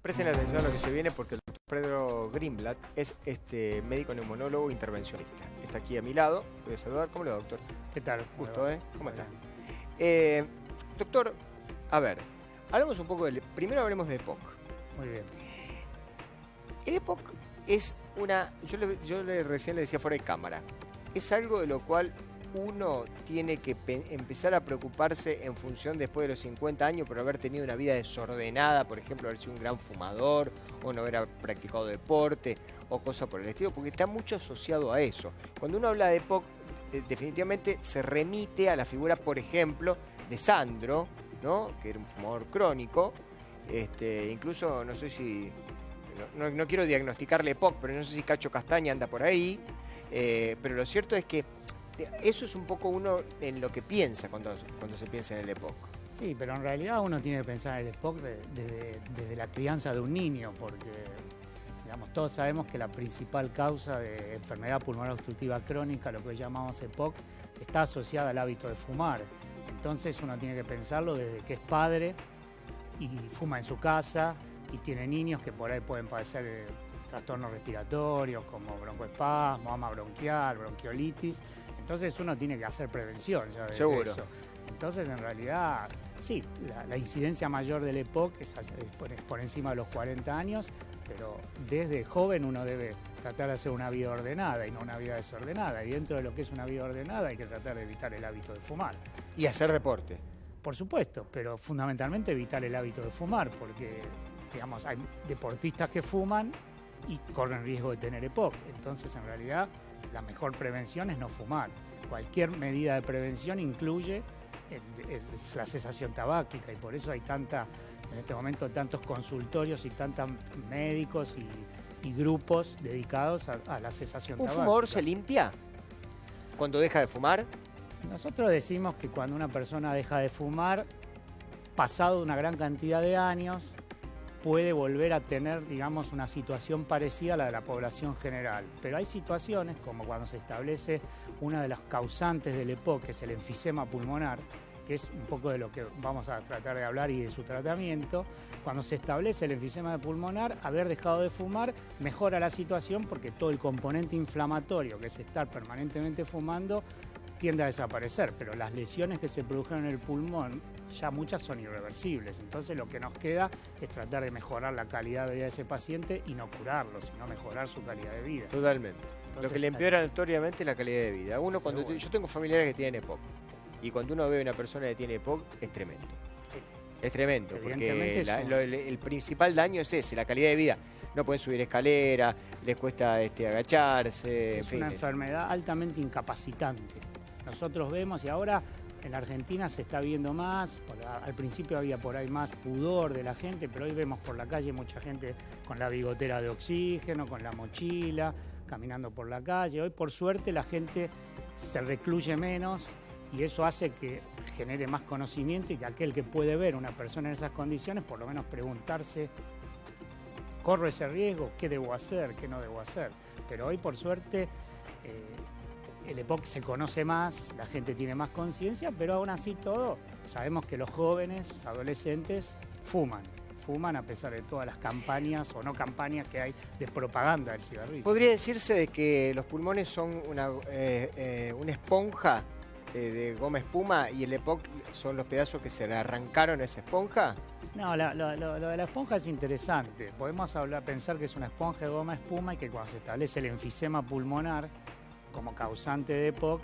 Presten atención a lo que se viene porque el doctor Pedro Greenblatt es médico neumonólogo intervencionista. Está aquí a mi lado. Voy a saludar. ¿Cómo le va, doctor? ¿Qué tal? Justo, ¿eh? ¿Cómo está? Bien. Doctor, a ver, hablamos un poco del... Primero hablemos de EPOC. Muy bien. El EPOC es una... Recién le decía fuera de cámara. Es algo de lo cual uno tiene que empezar a preocuparse en función después de los 50 años por haber tenido una vida desordenada, por ejemplo, haber sido un gran fumador o no haber practicado deporte o cosas por el estilo, porque está mucho asociado a eso. Cuando uno habla de EPOC, definitivamente se remite a la figura, por ejemplo, de Sandro, ¿no? Que era un fumador crónico. Incluso, no sé si... No quiero diagnosticarle EPOC, pero no sé si Cacho Castaña anda por ahí. Pero lo cierto es que eso es un poco uno en lo que piensa cuando se piensa en el EPOC. Sí, pero en realidad uno tiene que pensar en el EPOC desde la crianza de un niño, porque digamos, todos sabemos que la principal causa de enfermedad pulmonar obstructiva crónica, lo que llamamos EPOC, está asociada al hábito de fumar. Entonces uno tiene que pensarlo desde que es padre y fuma en su casa y tiene niños que por ahí pueden padecer trastornos respiratorios como broncoespasmo, ama bronquial, bronquiolitis. Entonces uno tiene que hacer prevención ya de Seguro. eso. Entonces en realidad, sí, la incidencia mayor del EPOC es por encima de los 40 años, pero desde joven uno debe tratar de hacer una vida ordenada y no una vida desordenada. Y dentro de lo que es una vida ordenada hay que tratar de evitar el hábito de fumar. Y hacer deporte. Por supuesto, pero fundamentalmente evitar el hábito de fumar, porque digamos, hay deportistas que fuman y corren riesgo de tener EPOC. Entonces, en realidad, la mejor prevención es no fumar. Cualquier medida de prevención incluye la cesación tabáquica y por eso hay en este momento tantos consultorios y tantos médicos y grupos dedicados a la cesación tabáquica. ¿Un fumador se limpia cuando deja de fumar? Nosotros decimos que cuando una persona deja de fumar, pasado una gran cantidad de años, puede volver a tener, digamos, una situación parecida a la de la población general. Pero hay situaciones, como cuando se establece una de las causantes del EPOC, que es el enfisema pulmonar, que es un poco de lo que vamos a tratar de hablar y de su tratamiento. Cuando se establece el enfisema pulmonar, haber dejado de fumar mejora la situación porque todo el componente inflamatorio, que es estar permanentemente fumando, tiende a desaparecer, pero las lesiones que se produjeron en el pulmón ya muchas son irreversibles. Entonces lo que nos queda es tratar de mejorar la calidad de vida de ese paciente y no curarlo, sino mejorar su calidad de vida. Totalmente. Entonces, lo que le empeora notoriamente es la calidad de vida. Yo tengo familiares que tienen EPOC y cuando uno ve a una persona que tiene EPOC es tremendo. Sí. Es tremendo, porque el el principal daño es ese, la calidad de vida. No pueden subir escalera, les cuesta agacharse. Es una enfermedad altamente incapacitante. Nosotros vemos, y ahora en la Argentina se está viendo más, al principio había por ahí más pudor de la gente, pero hoy vemos por la calle mucha gente con la bigotera de oxígeno, con la mochila, caminando por la calle. Hoy por suerte la gente se recluye menos y eso hace que genere más conocimiento y que aquel que puede ver a una persona en esas condiciones, por lo menos preguntarse, ¿corro ese riesgo? ¿Qué debo hacer? ¿Qué no debo hacer? Pero hoy por suerte el EPOC se conoce más, la gente tiene más conciencia, pero aún así todo, sabemos que los jóvenes, adolescentes, fuman a pesar de todas las campañas o no campañas que hay de propaganda del cigarrillo. ¿Podría decirse de que los pulmones son una esponja de goma espuma y el EPOC son los pedazos que se le arrancaron a esa esponja? No, lo de la esponja es interesante. Podemos pensar que es una esponja de goma espuma y que cuando se establece el enfisema pulmonar como causante de EPOC,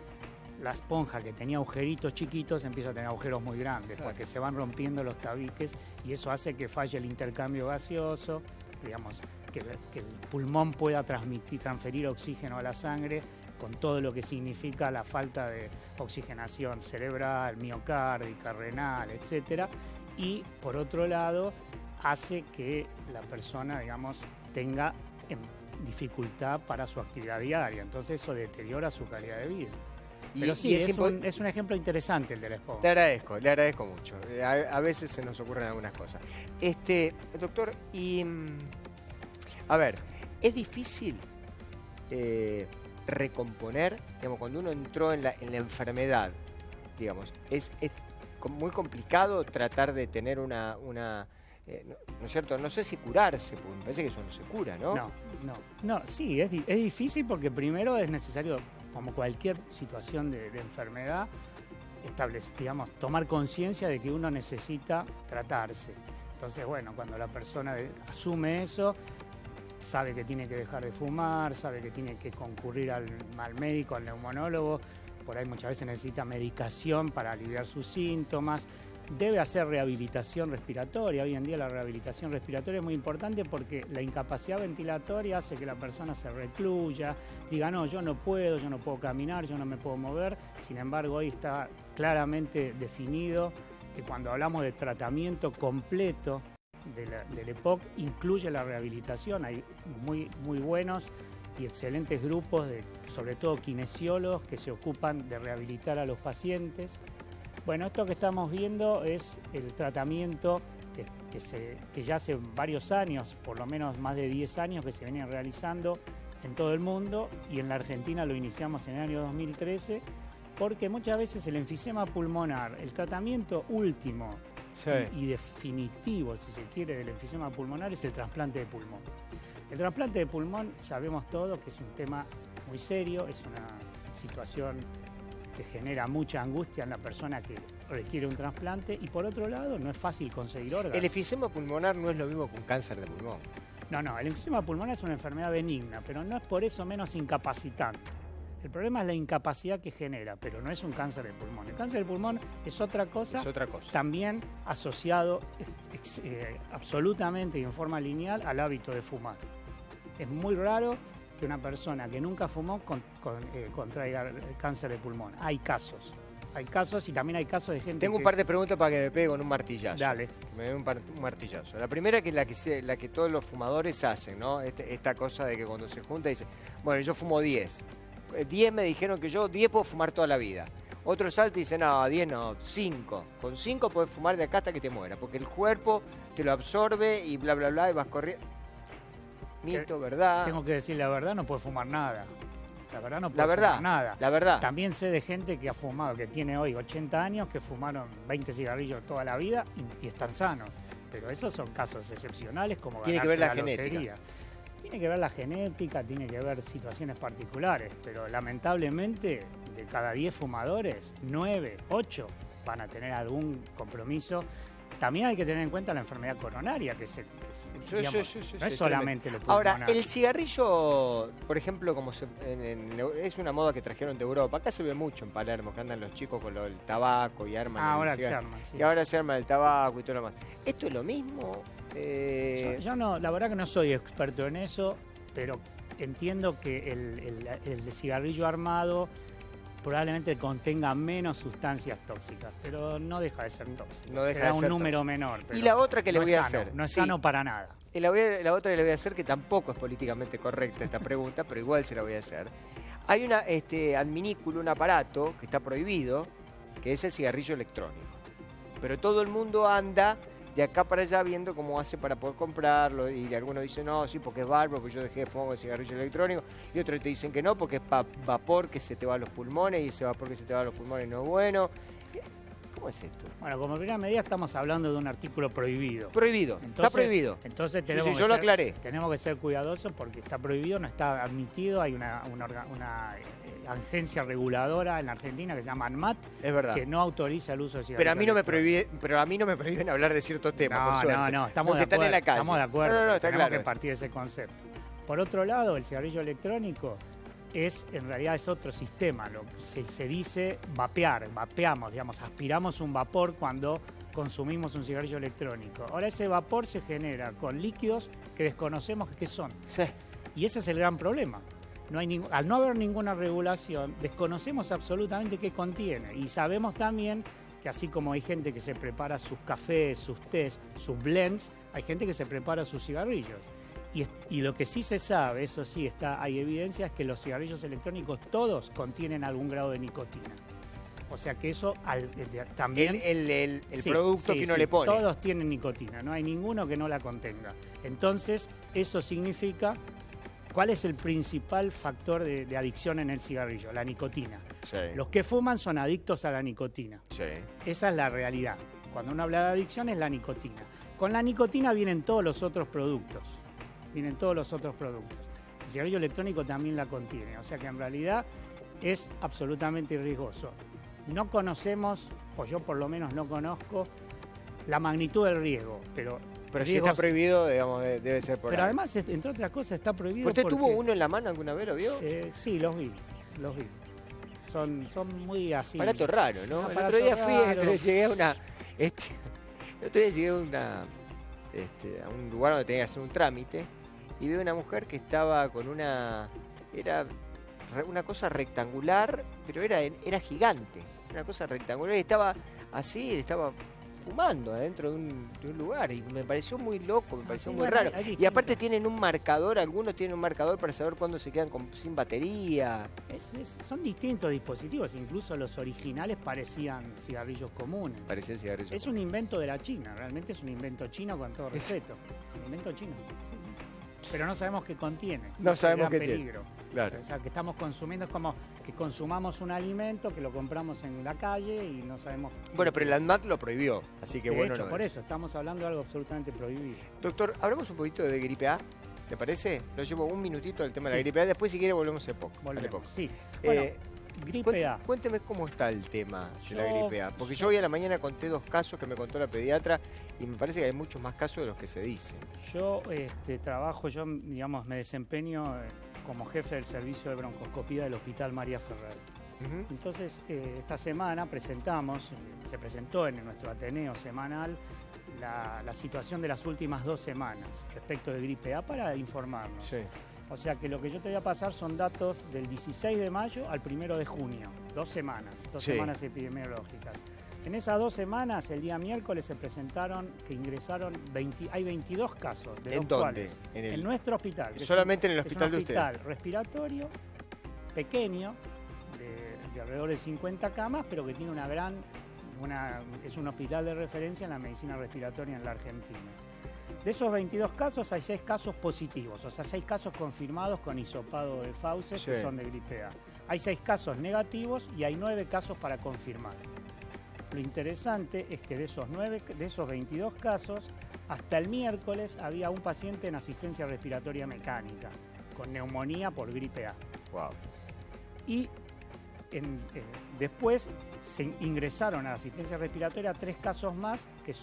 la esponja que tenía agujeritos chiquitos empieza a tener agujeros muy grandes, claro, porque se van rompiendo los tabiques y eso hace que falle el intercambio gaseoso, digamos, que el pulmón pueda transferir oxígeno a la sangre con todo lo que significa la falta de oxigenación cerebral, miocárdica, renal, etcétera. Y por otro lado, hace que la persona, digamos, tenga dificultad para su actividad diaria. Entonces eso deteriora su calidad de vida. Pero sí, es un ejemplo interesante el de la esponja. Le agradezco mucho. A veces se nos ocurren algunas cosas. Doctor, a ver, ¿es difícil recomponer, digamos, cuando uno entró en la enfermedad, digamos, es muy complicado tratar de tener una ¿no es cierto? No sé si curarse, porque me parece que eso no se cura, ¿no? No, sí, es difícil porque primero es necesario, como cualquier situación de enfermedad, digamos, tomar conciencia de que uno necesita tratarse. Entonces, bueno, cuando la persona asume eso, sabe que tiene que dejar de fumar, sabe que tiene que concurrir al médico, al neumonólogo, por ahí muchas veces necesita medicación para aliviar sus síntomas, debe hacer rehabilitación respiratoria. Hoy en día la rehabilitación respiratoria es muy importante porque la incapacidad ventilatoria hace que la persona se recluya, diga, no, yo no puedo caminar, yo no me puedo mover. Sin embargo, hoy está claramente definido que cuando hablamos de tratamiento completo del EPOC incluye la rehabilitación. Hay muy buenos y excelentes grupos, sobre todo kinesiólogos, que se ocupan de rehabilitar a los pacientes. Bueno, esto que estamos viendo es el tratamiento que ya hace varios años, por lo menos más de 10 años, que se venía realizando en todo el mundo, y en la Argentina lo iniciamos en el año 2013, porque muchas veces el enfisema pulmonar, el tratamiento último y definitivo, si se quiere, del enfisema pulmonar es el trasplante de pulmón. El trasplante de pulmón, sabemos todos que es un tema muy serio, es una situación que genera mucha angustia en la persona que requiere un trasplante, y por otro lado no es fácil conseguir órganos. El enfisema pulmonar no es lo mismo que un cáncer de pulmón. No, el enfisema pulmonar es una enfermedad benigna, pero no es por eso menos incapacitante. El problema es la incapacidad que genera, pero no es un cáncer de pulmón. El cáncer de pulmón es otra cosa, también asociado absolutamente y en forma lineal al hábito de fumar. Es muy raro que una persona que nunca fumó contraiga cáncer de pulmón. Hay casos y también hay casos de gente. Tengo un par de preguntas para que me pegue con un martillazo. Dale. Me dé un martillazo. La primera, que es la que todos los fumadores hacen, ¿no? Esta cosa de que cuando se junta dice, bueno, yo fumo 10. 10 me dijeron que yo 10 puedo fumar toda la vida. Otro salta y dice, no, 10 no, 5. Con 5 puedes fumar de acá hasta que te mueras, porque el cuerpo te lo absorbe y bla, bla, bla, y vas corriendo. Mito, ¿verdad? Tengo que decir la verdad, no puede fumar nada. La verdad no puede fumar nada. La verdad. También sé de gente que ha fumado, que tiene hoy 80 años, que fumaron 20 cigarrillos toda la vida y están sanos. Pero esos son casos excepcionales, como tiene que ver la genética. Lotería. Tiene que ver la genética, tiene que ver situaciones particulares, pero lamentablemente de cada 10 fumadores, 9, 8 van a tener algún compromiso. También hay que tener en cuenta la enfermedad coronaria, que no es solamente lo pulmonar. Ahora, el cigarrillo, por ejemplo, como es una moda que trajeron de Europa. Acá se ve mucho en Palermo, que andan los chicos con el tabaco y arman ahora el cigarrillo. Sí. Y ahora se arma el tabaco y todo lo demás. ¿Esto es lo mismo? Yo no, la verdad que no soy experto en eso, pero entiendo que el cigarrillo armado probablemente contenga menos sustancias tóxicas, pero no deja de ser tóxico. No deja será de ser un número tóxico. menor. Pero y la otra que le voy a hacer. No es sano para nada. Y la otra que le voy a hacer, que tampoco es políticamente correcta esta pregunta, pero igual se la voy a hacer. Hay un adminículo, un aparato que está prohibido, que es el cigarrillo electrónico. Pero todo el mundo anda de acá para allá viendo cómo hace para poder comprarlo, y algunos dicen, no, sí, porque es bárbaro, porque yo dejé de fumar el cigarrillo electrónico, y otros te dicen que no, porque es vapor que se te va a los pulmones, y ese vapor que se te va a los pulmones no es bueno. ¿Cómo es esto? Bueno, como primera medida estamos hablando de un artículo prohibido. Prohibido, está prohibido. Entonces yo lo aclaré. Tenemos que ser cuidadosos porque está prohibido, no está admitido. Hay una agencia reguladora en la Argentina que se llama ANMAT, es verdad, que no autoriza el uso de cigarrillos. Pero a mí no me prohíben hablar de ciertos temas, por suerte. No, estamos de acuerdo. Están en la calle. Estamos de acuerdo. Está tenemos claro que partir de ese concepto. Por otro lado, el cigarrillo electrónico en realidad es otro sistema. Se dice vapeamos, digamos, aspiramos un vapor cuando consumimos un cigarrillo electrónico. Ahora ese vapor se genera con líquidos que desconocemos qué son. Sí. Y ese es el gran problema. Al no haber ninguna regulación, desconocemos absolutamente qué contiene. Y sabemos también que así como hay gente que se prepara sus cafés, sus tés, sus blends, hay gente que se prepara sus cigarrillos. Y lo que sí se sabe, eso sí, hay evidencia, es que los cigarrillos electrónicos todos contienen algún grado de nicotina. O sea que eso también... El producto que uno le pone. Todos tienen nicotina, no hay ninguno que no la contenga. Entonces, eso significa... ¿Cuál es el principal factor de adicción en el cigarrillo? La nicotina. Sí. Los que fuman son adictos a la nicotina. Sí. Esa es la realidad. Cuando uno habla de adicción es la nicotina. Con la nicotina vienen todos los otros productos. El cigarrillo electrónico también la contiene, o sea que en realidad es absolutamente riesgoso. No conocemos, o yo por lo menos no conozco, la magnitud del riesgo, pero si está prohibido, digamos, debe ser por pero ahí. además, entre otras cosas, está prohibido. ¿Usted tuvo uno en la mano alguna vez, lo vio? Sí, los vi. Son muy así. Aparato raro, ¿no? El otro día llegué a un lugar donde tenía que hacer un trámite y vi una mujer que estaba con era una cosa rectangular, pero era gigante, una cosa rectangular y estaba así, estaba fumando adentro de un lugar y me pareció muy loco, me pareció muy raro. Y aparte tienen un marcador, algunos tienen un marcador para saber cuándo se quedan sin batería. Son distintos dispositivos, incluso los originales parecían cigarrillos comunes. Parecían cigarrillos. Es un invento de la China, realmente es un invento chino con todo respeto. Es un invento chino. Sí. Pero no sabemos qué contiene. No sabemos qué peligro. Tiene. Claro. O sea, que estamos consumiendo, es como que consumamos un alimento, que lo compramos en la calle y no sabemos... Bueno, pero el ANMAT lo prohibió, así que bueno. De hecho, por eso, estamos hablando de algo absolutamente prohibido. Doctor, hablamos un poquito de gripe A, ¿te parece? Lo llevo un minutito del tema de la gripe A, después si quiere volvemos a EPOC. Sí. Bueno, gripe A. Cuénteme cómo está el tema de la gripe A, porque yo hoy a la mañana conté 2 casos que me contó la pediatra y me parece que hay muchos más casos de los que se dicen. Yo digamos, me desempeño como jefe del servicio de broncoscopía del Hospital María Ferrer. Entonces, esta semana se presentó en nuestro Ateneo semanal la situación de las últimas 2 semanas respecto de gripe A para informarnos. Sí. O sea que lo que yo te voy a pasar son datos del 16 de mayo al 1 de junio, 2 semanas, 2 semanas epidemiológicas. En esas 2 semanas, el día miércoles se presentaron que ingresaron, hay 22 casos. ¿En dónde? En nuestro hospital. Solamente en el hospital de usted. Es un hospital respiratorio, pequeño, de alrededor de 50 camas, pero que tiene es un hospital de referencia en la medicina respiratoria en la Argentina. De esos 22 casos, hay 6 casos positivos, o sea, 6 casos confirmados con hisopado de fauces que son de gripe A. Hay 6 casos negativos y hay 9 casos para confirmar. Lo interesante es que de esos 22 casos, hasta el miércoles había un paciente en asistencia respiratoria mecánica, con neumonía por gripe A. Wow. Y después se ingresaron a la asistencia respiratoria 3 casos más, que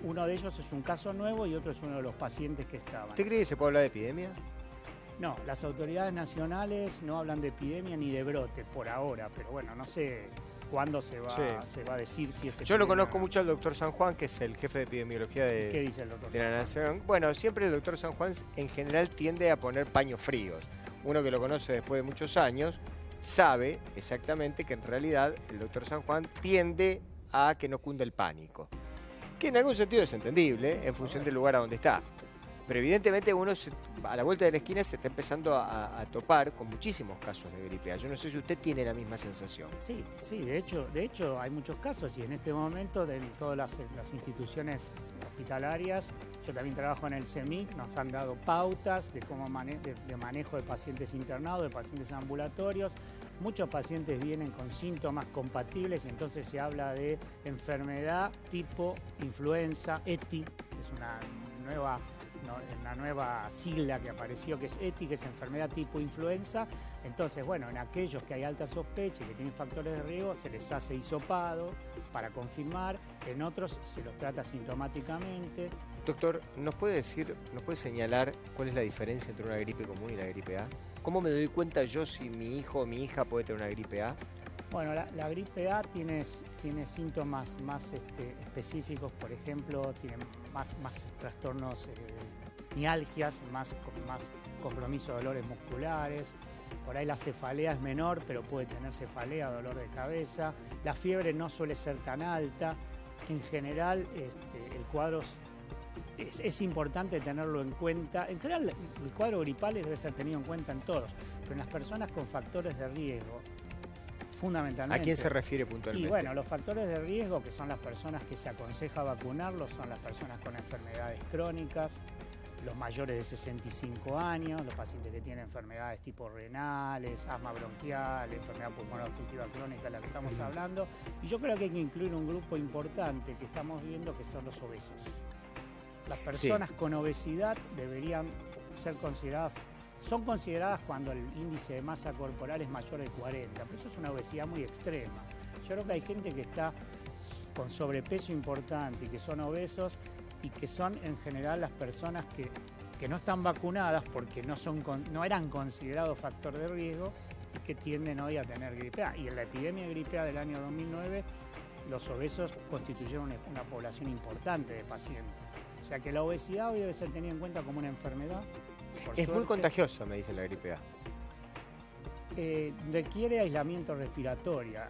uno de ellos es un caso nuevo y otro es uno de los pacientes que estaban. ¿Usted cree que se puede hablar de epidemia? No, las autoridades nacionales no hablan de epidemia ni de brote por ahora, pero bueno, no sé cuándo se va a decir si es epidemia. Yo lo conozco mucho al doctor San Juan, que es el jefe de epidemiología ¿Qué dice el doctor de la Nación. Bueno, siempre el doctor San Juan en general tiende a poner paños fríos. Uno que lo conoce después de muchos años sabe exactamente que en realidad el doctor San Juan tiende a que no cunde el pánico. Que en algún sentido es entendible, en función del lugar a donde está. Pero evidentemente uno a la vuelta de la esquina se está empezando a topar con muchísimos casos de gripe A. Yo no sé si usted tiene la misma sensación. Sí, de hecho hay muchos casos y en este momento de todas las instituciones hospitalarias, yo también trabajo en el CEMIC, nos han dado pautas de cómo de manejo de pacientes internados, de pacientes ambulatorios. Muchos pacientes vienen con síntomas compatibles y entonces se habla de enfermedad tipo influenza, ETI, que es una nueva sigla que apareció, que es ETI, que es enfermedad tipo influenza. Entonces, bueno, en aquellos que hay alta sospecha y que tienen factores de riesgo, se les hace hisopado para confirmar, en otros se los trata sintomáticamente. Doctor, ¿nos puede señalar cuál es la diferencia entre una gripe común y la gripe A? ¿Cómo me doy cuenta yo si mi hijo o mi hija puede tener una gripe A? Bueno, la gripe A tiene síntomas más específicos, por ejemplo, tiene más trastornos, mialgias, más compromiso de dolores musculares. Por ahí la cefalea es menor, pero puede tener cefalea, dolor de cabeza. La fiebre no suele ser tan alta. En general, el cuadro es importante tenerlo en cuenta. En general, el cuadro gripal debe ser tenido en cuenta en todos, pero en las personas con factores de riesgo, fundamentalmente. ¿A quién se refiere puntualmente? Y bueno, los factores de riesgo, que son las personas que se aconseja vacunarlos, son las personas con enfermedades crónicas, los mayores de 65 años, los pacientes que tienen enfermedades tipo renales, asma bronquial, enfermedad pulmonar obstructiva crónica, de la que estamos hablando. Y yo creo que hay que incluir un grupo importante que estamos viendo, que son los obesos. Las personas con obesidad deberían ser consideradas, son consideradas cuando el índice de masa corporal es mayor de 40, pero eso es una obesidad muy extrema. Yo creo que hay gente que está con sobrepeso importante y que son obesos y que son en general las personas que no están vacunadas porque no eran considerados factor de riesgo y que tienden hoy a tener gripe A. Y en la epidemia de gripe A del año 2009, los obesos constituyeron una población importante de pacientes. O sea que la obesidad hoy debe ser tenida en cuenta como una enfermedad. Es muy contagiosa, me dice la gripe A. Requiere aislamiento respiratorio.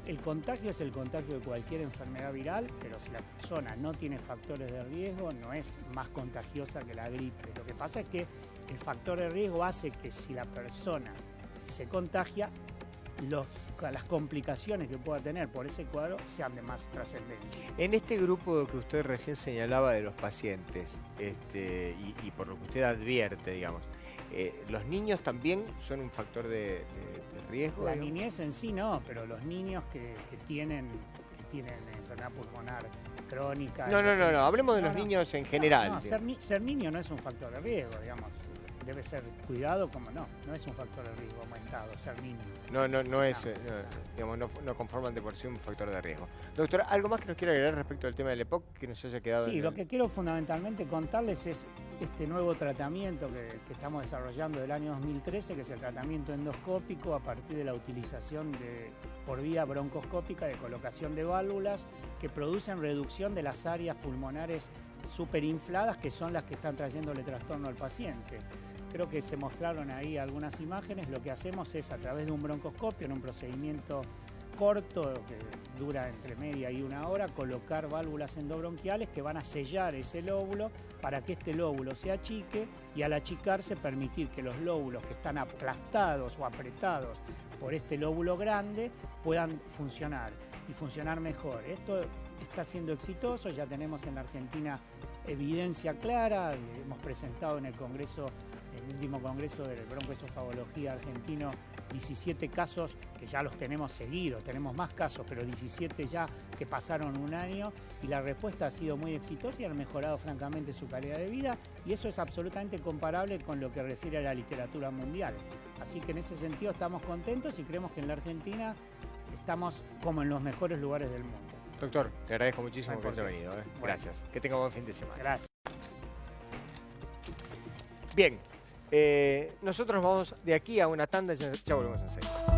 El contagio es el contagio de cualquier enfermedad viral, pero si la persona no tiene factores de riesgo, no es más contagiosa que la gripe. Lo que pasa es que el factor de riesgo hace que si la persona se contagia, las complicaciones que pueda tener por ese cuadro sean de más trascendencia. En este grupo que usted recién señalaba de los pacientes, y por lo que usted advierte, digamos, ¿los niños también son un factor de riesgo? La niñez en sí no, pero los niños que tienen enfermedad pulmonar crónica... No, hablemos de los niños en general. No, ser niño no es un factor de riesgo, digamos. Debe ser cuidado, como no es un factor de riesgo aumentado, ser niño. No conforman de por sí un factor de riesgo. Doctora, ¿algo más que nos quiera agregar respecto al tema del EPOC que nos haya quedado? Sí, lo que quiero fundamentalmente contarles es este nuevo tratamiento que estamos desarrollando del año 2013, que es el tratamiento endoscópico a partir de la utilización por vía broncoscópica de colocación de válvulas que producen reducción de las áreas pulmonares superinfladas, que son las que están trayéndole trastorno al paciente. Creo que se mostraron ahí algunas imágenes. Lo que hacemos es, a través de un broncoscopio, en un procedimiento corto que dura entre media y una hora, colocar válvulas endobronquiales que van a sellar ese lóbulo para que este lóbulo se achique y, al achicarse, permitir que los lóbulos que están aplastados o apretados por este lóbulo grande puedan funcionar y funcionar mejor. Esto está siendo exitoso, ya tenemos en la Argentina evidencia clara, hemos presentado en el último congreso de broncoesofagología argentino 17 casos que ya los tenemos seguidos, tenemos más casos, pero 17 ya que pasaron un año, y la respuesta ha sido muy exitosa y han mejorado francamente su calidad de vida, y eso es absolutamente comparable con lo que refiere a la literatura mundial. Así que en ese sentido estamos contentos y creemos que en la Argentina estamos como en los mejores lugares del mundo. Doctor, le agradezco muchísimo que haya venido. Gracias. Bueno. Que tenga buen fin de semana. Gracias. Bien, nosotros vamos de aquí a una tanda y ya volvemos enseguida.